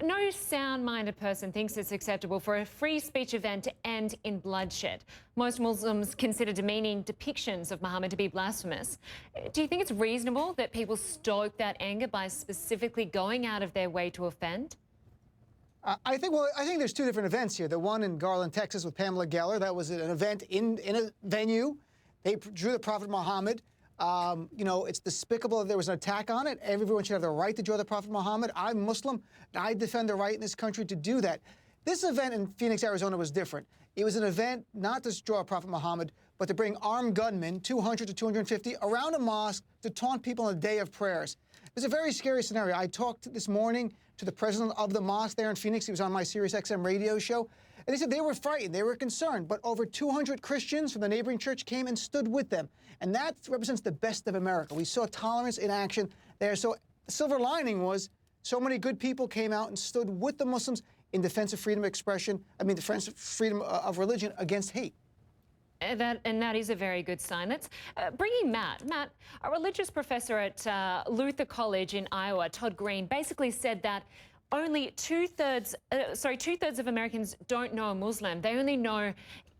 No sound-minded person thinks it's acceptable for a free speech event to end in bloodshed. Most Muslims consider demeaning depictions of Muhammad to be blasphemous. Do you think it's reasonable that people stoke that anger by specifically going out of their way to offend? I think there's two different events here. The one in Garland, Texas with Pamela Geller, that was an event in a venue. They drew the Prophet Muhammad. You know, it's despicable that there was an attack on it. Everyone should have the right to draw the Prophet Muhammad. I'm Muslim, and I defend the right in this country to do that. This event in Phoenix, Arizona was different. It was an event not to draw Prophet Muhammad, but to bring armed gunmen, 200 to 250, around a mosque to taunt people on a day of prayers. It's a very scary scenario. I talked this morning to the president of the mosque there in Phoenix. He was on my Sirius XM radio show. And he said they were frightened, they were concerned, but over 200 Christians from the neighboring church came and stood with them. And that represents the best of America. We saw tolerance in action there. So the silver lining was so many good people came out and stood with the Muslims in defense of freedom of expression, defense of freedom of religion against hate. And that is a very good sign. Let's bring in Matt. Matt, a religious professor at Luther College in Iowa, Todd Green, basically said that only two-thirds of Americans don't know a Muslim. They only know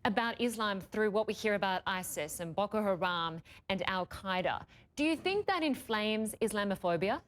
about Islam through what we hear about ISIS and Boko Haram and Al-Qaeda. Do you think that inflames Islamophobia?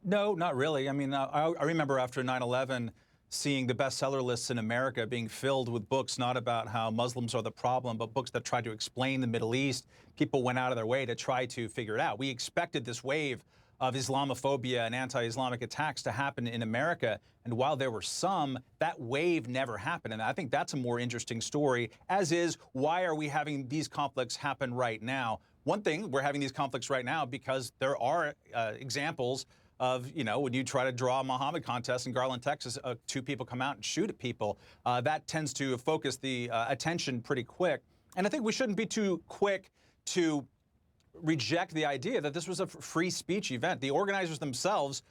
No, not really. I mean, I remember after 9/11 seeing the bestseller lists in America being filled with books not about how Muslims are the problem, but books that tried to explain the Middle East. People went out of their way to try to figure it out. We expected this wave of Islamophobia and anti-Islamic attacks to happen in America. And while there were some, that wave never happened. And I think that's a more interesting story, as is why are we having these conflicts happen right now? One thing, we're having these conflicts right now because there are examples of, you know, when you try to draw a Muhammad contest in Garland, Texas, two people come out and shoot at people. That tends to focus the attention pretty quick. And I think we shouldn't be too quick to reject the idea that this was a free speech event. The organizers themselves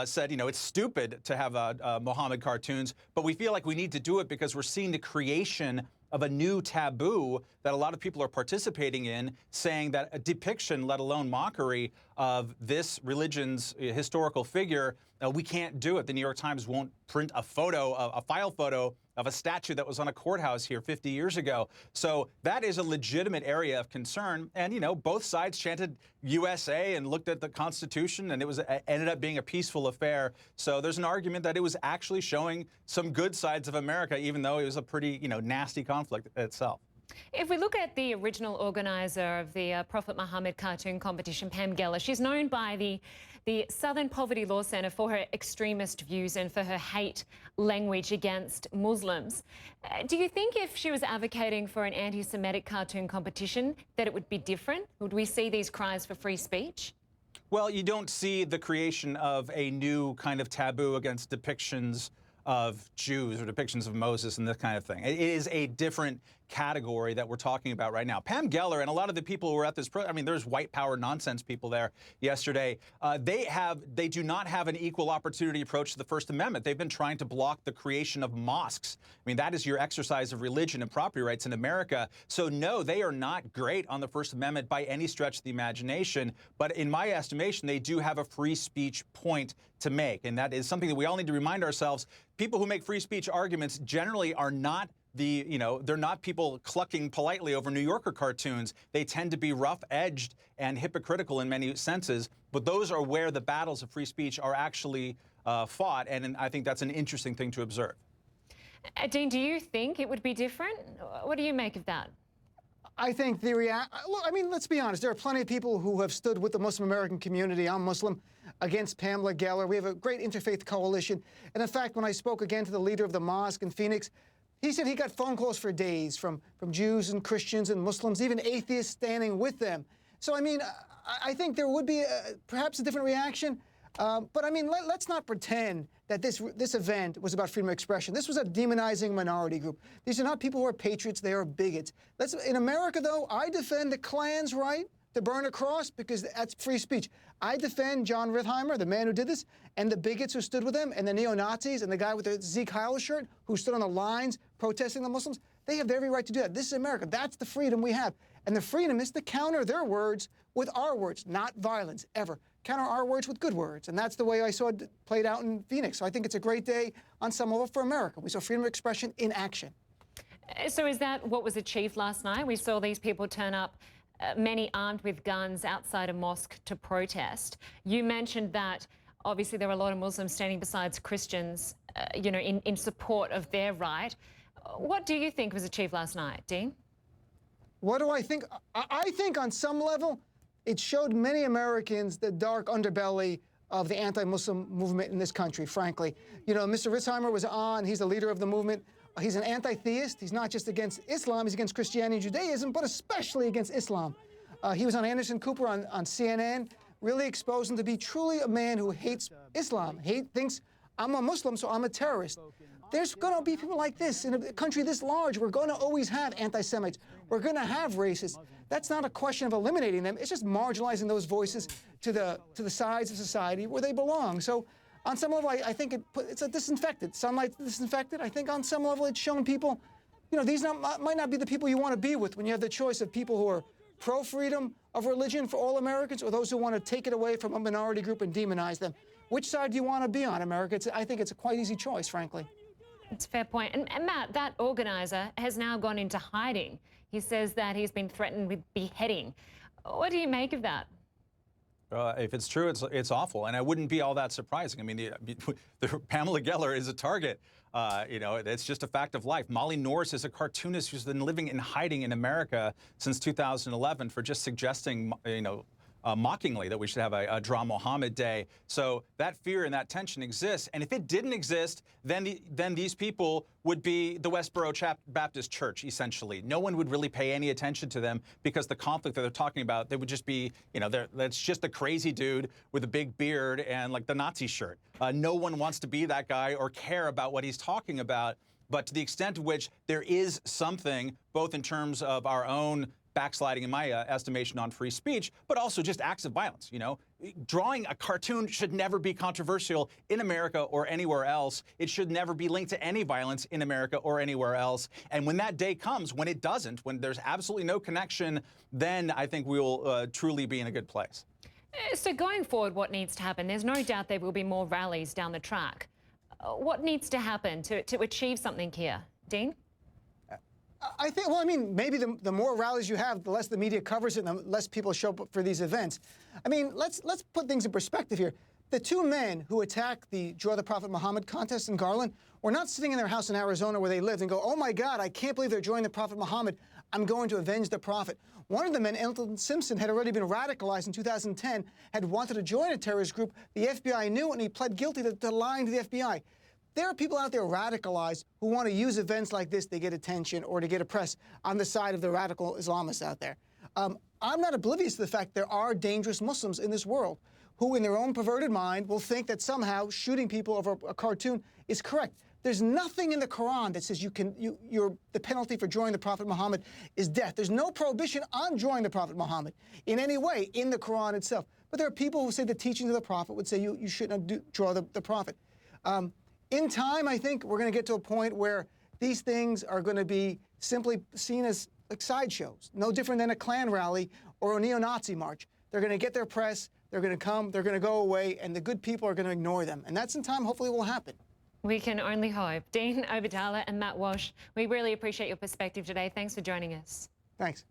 said, you know, it's stupid to have Muhammad cartoons, but we feel like we need to do it because we're seeing the creation of a new taboo that a lot of people are participating in, saying that a depiction, let alone mockery, of this religion's historical figure, we can't do it. The New York Times won't print a photo, a file photo of a statue that was on a courthouse here 50 years ago. So that is a legitimate area of concern. And, you know, both sides chanted USA and looked at the Constitution, and it ended up being a peaceful affair. So there's an argument that it was actually showing some good sides of America, even though it was a pretty, you know, nasty conflict itself. If we look at the original organizer of the Prophet Muhammad cartoon competition, Pam Geller, she's known by the Southern Poverty Law Center for her extremist views and for her hate language against Muslims. Do you think if she was advocating for an anti-Semitic cartoon competition that it would be different? Would we see these cries for free speech? Well, you don't see the creation of a new kind of taboo against depictions of Jews or depictions of Moses and this kind of thing. It is a different category that we're talking about right now. Pam Geller and a lot of the people who were at this, there's white power nonsense people there yesterday. They do not have an equal opportunity approach to the First Amendment. They've been trying to block the creation of mosques. I mean, that is your exercise of religion and property rights in America. So no, they are not great on the First Amendment by any stretch of the imagination. But in my estimation, they do have a free speech point to make. And that is something that we all need to remind ourselves. People who make free speech arguments generally are not they're not people clucking politely over New Yorker cartoons. They tend to be rough-edged and hypocritical in many senses, but those are where the battles of free speech are actually fought, and I think that's an interesting thing to observe. Dean, do you think it would be different? What do you make of that? I think look, I mean, let's be honest. There are plenty of people who have stood with the Muslim American community. I'm Muslim, against Pamela Geller. We have a great interfaith coalition. And in fact, when I spoke again to the leader of the mosque in Phoenix, he said he got phone calls for days from Jews and Christians and Muslims, even atheists standing with them. So, I mean, I think there would be perhaps a different reaction. But, I mean, let's not pretend that this event was about freedom of expression. This was a demonizing minority group. These are not people who are patriots. They are bigots. In America, though, I defend the Klan's right to burn a cross because that's free speech. I defend John Rithheimer, the man who did this, and the bigots who stood with him, and the neo-Nazis, and the guy with the Zeke Heil shirt who stood on the lines protesting the Muslims. They have every right to do that. This is America. That's the freedom we have. And the freedom is to counter their words with our words, not violence, ever. counter our words with good words. And that's the way I saw it played out in Phoenix. So I think it's a great day on some level for America. We saw freedom of expression in action. So is that what was achieved last night? We saw these people turn up, many armed with guns outside a mosque to protest. You mentioned that obviously there were a lot of Muslims standing beside Christians, you know, in support of their right. What do you think was achieved last night, Dean? What do I think? I think on some level, it showed many Americans the dark underbelly of the anti-Muslim movement in this country, frankly. You know, Mr. Ritzheimer was on. He's the leader of the movement. He's an anti-theist. He's not just against Islam. He's against Christianity and Judaism, but especially against Islam. He was on Anderson Cooper on CNN, really exposed him to be truly a man who hates Islam. Thinks, I'm a Muslim, so I'm a terrorist. There's going to be people like this in a country this large. We're going to always have anti-Semites. We're going to have racists. That's not a question of eliminating them. It's just marginalizing those voices to the sides of society where they belong. So on some level, I think it's a disinfected. Sunlight disinfected. I think on some level it's shown people, you know, these might not be the people you want to be with when you have the choice of people who are pro-freedom of religion for all Americans or those who want to take it away from a minority group and demonize them. Which side do you want to be on, America? I think it's a quite easy choice, frankly. It's a fair point. And Matt, that organizer has now gone into hiding. He says that he's been threatened with beheading. What do you make of that? If it's true, it's awful, and it wouldn't be all that surprising. I mean, the Pamela Geller is a target. You know, it's just a fact of life. Molly Norris is a cartoonist who's been living in hiding in America since 2011 for just suggesting, you know, mockingly that we should have a Draw Mohammed Day. So that fear and that tension exists. And if it didn't exist, then these people would be the Westboro Baptist Church, essentially. No one would really pay any attention to them because the conflict that they're talking about, they would just be, you know, that's just a crazy dude with a big beard and like the Nazi shirt. No one wants to be that guy or care about what he's talking about. But to the extent to which there is something, both in terms of our own backsliding, in my estimation, on free speech, but also just acts of violence. You know, drawing a cartoon should never be controversial in America or anywhere else. It should never be linked to any violence in America or anywhere else. And when that day comes, when it doesn't, when there's absolutely no connection, then I think we will truly be in a good place. So going forward, what needs to happen? There's no doubt there will be more rallies down the track. What needs to happen to achieve something here? Dean? I think, well, I mean, maybe the more rallies you have, the less the media covers it and the less people show up for these events. I mean, let's put things in perspective here. The two men who attacked the Draw the Prophet Muhammad contest in Garland were not sitting in their house in Arizona where they lived and go, oh my God, I can't believe they're joining the Prophet Muhammad. I'm going to avenge the Prophet. One of the men, Elton Simpson, had already been radicalized in 2010, had wanted to join a terrorist group. The FBI knew, and he pled guilty to lying to the FBI. There are people out there radicalized who want to use events like this to get attention or to get a press on the side of the radical Islamists out there. I'm not oblivious to the fact there are dangerous Muslims in this world who, in their own perverted mind, will think that somehow shooting people over a cartoon is correct. There's nothing in the Quran that says the penalty for joining the Prophet Muhammad is death. There's no prohibition on joining the Prophet Muhammad in any way in the Quran itself. But there are people who say the teachings of the Prophet would say you shouldn't draw the Prophet. In time, I think we're going to get to a point where these things are going to be simply seen as like sideshows, no different than a Klan rally or a neo-Nazi march. They're going to get their press, they're going to come, they're going to go away, and the good people are going to ignore them. And that's in time, hopefully, will happen. We can only hope. Dean Obeidallah and Matt Welch, we really appreciate your perspective today. Thanks for joining us. Thanks.